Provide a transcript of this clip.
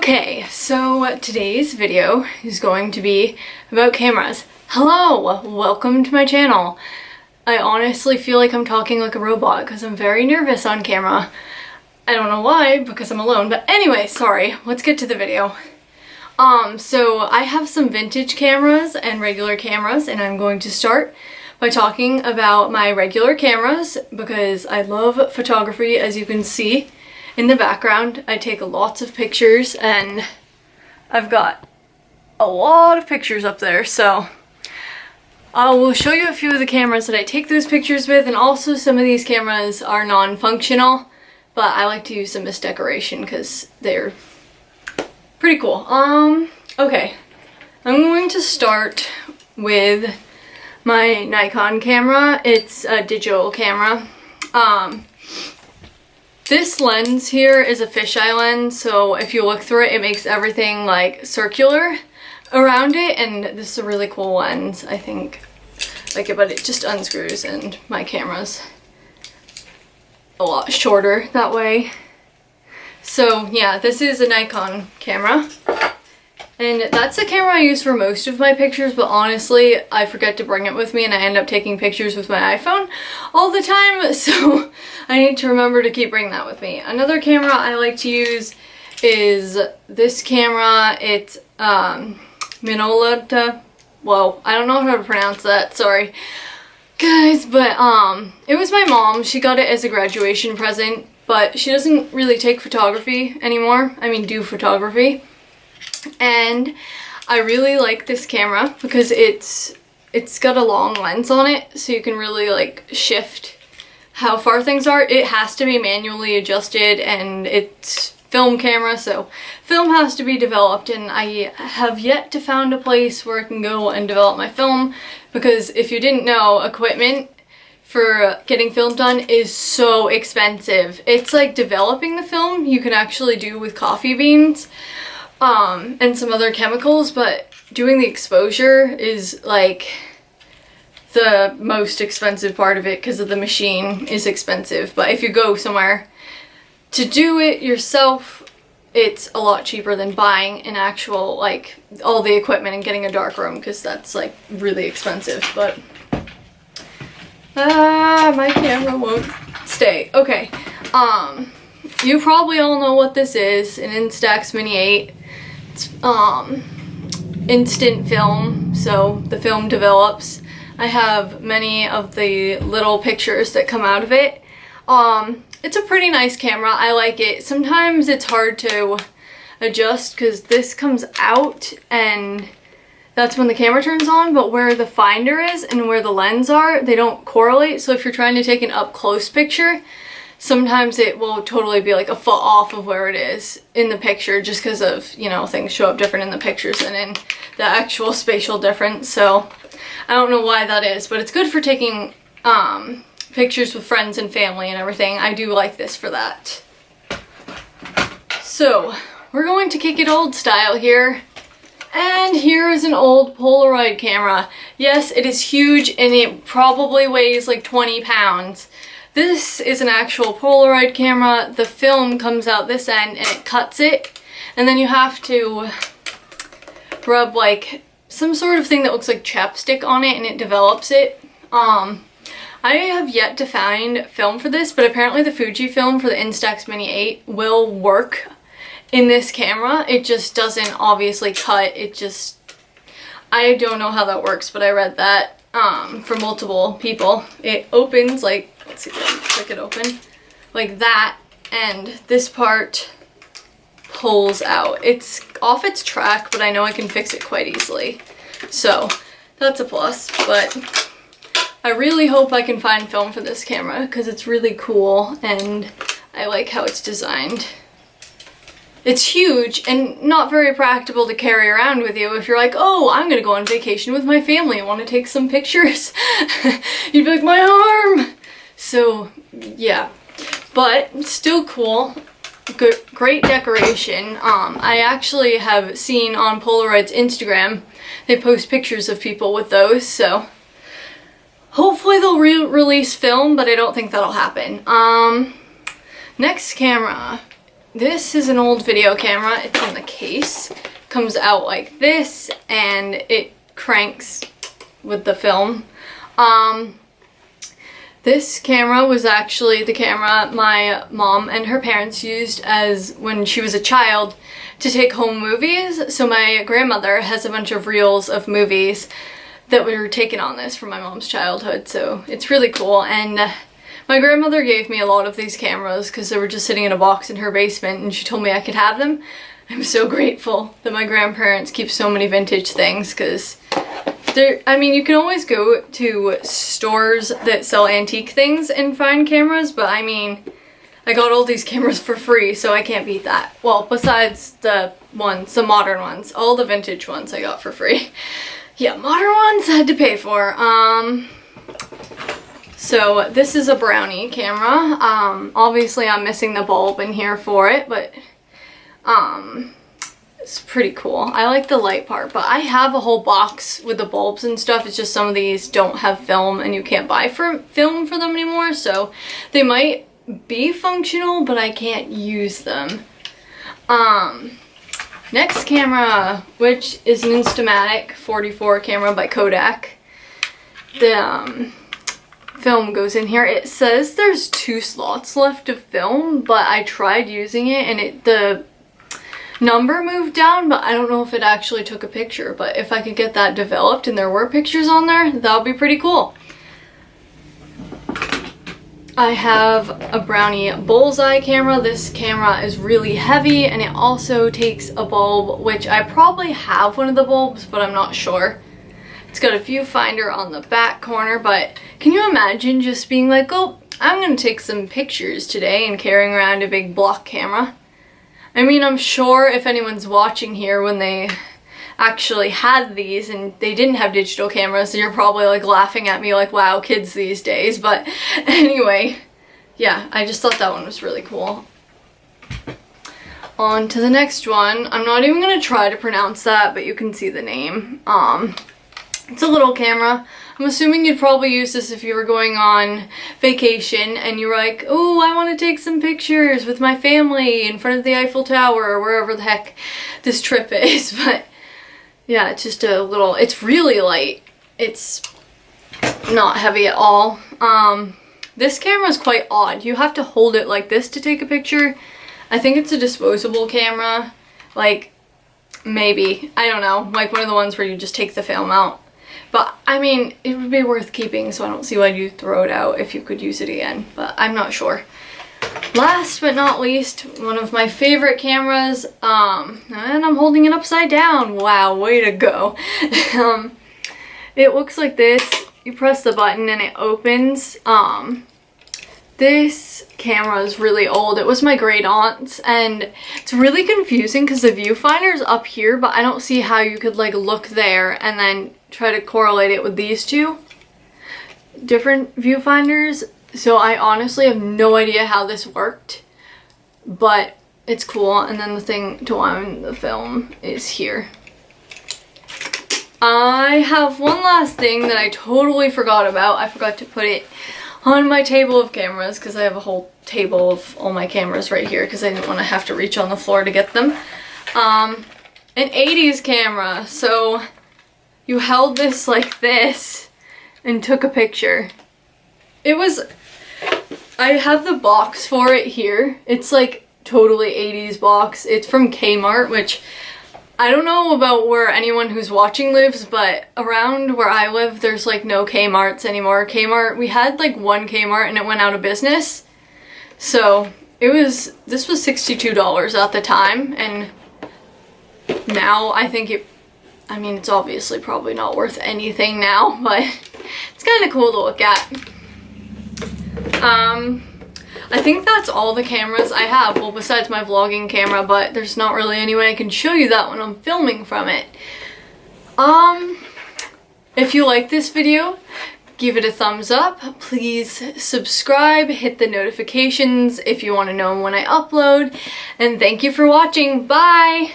Okay, so today's video is going to be about cameras. Hello! Welcome to my channel. I honestly feel like I'm talking like a robot because I'm very nervous on camera. I don't know why, because I'm alone, but anyway, sorry. Let's get to the video. So I have some vintage cameras and regular cameras, and I'm going to start by talking about my regular cameras because I love photography, as you can see. In the background, I take lots of pictures and I've got a lot of pictures up there, so I will show you a few of the cameras that I take those pictures with, and also some of these cameras are non-functional, but I like to use them as decoration because they're pretty cool. Okay, I'm going to start with my Nikon camera. It's a digital camera. This lens here is a fisheye lens, so if you look through it, it makes everything like circular around it, and this is a really cool lens. I think like it, but it just unscrews, and my camera's a lot shorter that way. So yeah, this is a Nikon camera, and that's the camera I use for most of my pictures, but honestly, I forget to bring it with me and I end up taking pictures with my iPhone all the time, so I need to remember to keep bringing that with me. Another camera I like to use is this camera. It's Minolta. Whoa, I don't know how to pronounce that, sorry guys, but it was my mom. She got it as a graduation present, but she doesn't really take photography anymore. I mean, do photography. And I really like this camera because it's got a long lens on it, so you can really like shift how far things are. It has to be manually adjusted, and it's film camera, so film has to be developed, and I have yet to found a place where I can go and develop my film, because if you didn't know, equipment for getting film done is so expensive. It's like developing the film you can actually do with coffee beans and some other chemicals, but doing the exposure is like the most expensive part of it because of the machine is expensive. But if you go somewhere to do it yourself, it's a lot cheaper than buying an actual, like, all the equipment and getting a darkroom, because that's like really expensive. But my camera won't stay. Okay, you probably all know what this is, an Instax Mini 8. It's instant film, so the film develops. I have many of the little pictures that come out of it. It's a pretty nice camera. I like it. Sometimes it's hard to adjust because this comes out and that's when the camera turns on, but where the finder is and where the lens are, they don't correlate. So if you're trying to take an up close picture, sometimes it will totally be like a foot off of where it is in the picture, just because of, you know, things show up different in the pictures than in the actual spatial difference. So I don't know why that is, but it's good for taking pictures with friends and family and everything. I do like this for that. So we're going to kick it old style here. And here is an old Polaroid camera. Yes, it is huge and it probably weighs like 20 pounds. This is an actual Polaroid camera. The film comes out this end and it cuts it, and then you have to rub like some sort of thing that looks like chapstick on it and it develops it. I have yet to find film for this, but apparently the Fujifilm for the Instax Mini 8 will work in this camera. It just doesn't obviously cut. It just, I don't know how that works, but I read that from multiple people. It opens like, let's see if I can click it open, like that, and this part pulls out. It's off its track, but I know I can fix it quite easily, so that's a plus. But I really hope I can find film for this camera because it's really cool and I like how it's designed. It's huge and not very practical to carry around with you if you're like, oh, I'm gonna go on vacation with my family and want to take some pictures. You'd be like, my arm! So yeah, but still cool. Good, great decoration. I actually have seen on Polaroid's Instagram, they post pictures of people with those, so hopefully they'll release film, but I don't think that'll happen. Next camera. this is an old video camera. It's in the case. Comes out like this and it cranks with the film. This camera was actually the camera my mom and her parents used as when she was a child to take home movies. So my grandmother has a bunch of reels of movies that were taken on this from my mom's childhood, so it's really cool. And my grandmother gave me a lot of these cameras because they were just sitting in a box in her basement and she told me I could have them. I'm so grateful that my grandparents keep so many vintage things, because I mean, you can always go to stores that sell antique things and find cameras, but I mean, I got all these cameras for free, so I can't beat that. Well, besides the modern ones. All the vintage ones I got for free. Yeah, modern ones I had to pay for. So this is a Brownie camera. Obviously I'm missing the bulb in here for it, but it's pretty cool. I like the light part, but I have a whole box with the bulbs and stuff. It's just some of these don't have film and you can't buy film for them anymore, so they might be functional, but I can't use them. Next camera, which is an Instamatic 44 camera by Kodak. The film goes in here. It says there's 2 slots left of film, but I tried using it and the number moved down, but I don't know if it actually took a picture. But if I could get that developed and there were pictures on there, that would be pretty cool. I have a Brownie Bullseye camera. This camera is really heavy and it also takes a bulb, which I probably have one of the bulbs, but I'm not sure. It's got a viewfinder on the back corner, but can you imagine just being like, oh, I'm gonna take some pictures today and carrying around a big block camera? I mean, I'm sure if anyone's watching here when they actually had these and they didn't have digital cameras, so you're probably like laughing at me like, wow, kids these days. But anyway, yeah, I just thought that one was really cool. On to the next one. I'm not even gonna try to pronounce that, but you can see the name. It's a little camera. I'm assuming you'd probably use this if you were going on vacation and you were like, oh, I want to take some pictures with my family in front of the Eiffel Tower or wherever the heck this trip is. But yeah, it's just a little, it's really light. It's not heavy at all. This camera is quite odd. You have to hold it like this to take a picture. I think it's a disposable camera. Like, maybe, I don't know, like one of the ones where you just take the film out. But I mean, it would be worth keeping, so I don't see why you'd throw it out if you could use it again, but I'm not sure. Last but not least, one of my favorite cameras, and I'm holding it upside down. Wow, way to go. It looks like this. You press the button and it opens. This camera is really old. It was my great aunt's, and it's really confusing because the viewfinder's up here, but I don't see how you could like look there and then try to correlate it with these two different viewfinders. So I honestly have no idea how this worked, but it's cool. And then the thing to wind the film is here. I have one last thing that I totally forgot about. I forgot to put it on my table of cameras because I have a whole table of all my cameras right here because I didn't want to have to reach on the floor to get them. An 80s camera. So you held this like this and took a picture. It was, I have the box for it here. It's like totally 80s box. It's from Kmart, which I don't know about where anyone who's watching lives, but around where I live, there's like no Kmarts anymore. Kmart, we had like one Kmart and it went out of business. So this was $62 at the time, and now I think it's obviously probably not worth anything now, but it's kind of cool to look at. I think that's all the cameras I have, well, besides my vlogging camera, but there's not really any way I can show you that when I'm filming from it. If you like this video, give it a thumbs up. Please subscribe, hit the notifications if you want to know when I upload, and thank you for watching. Bye!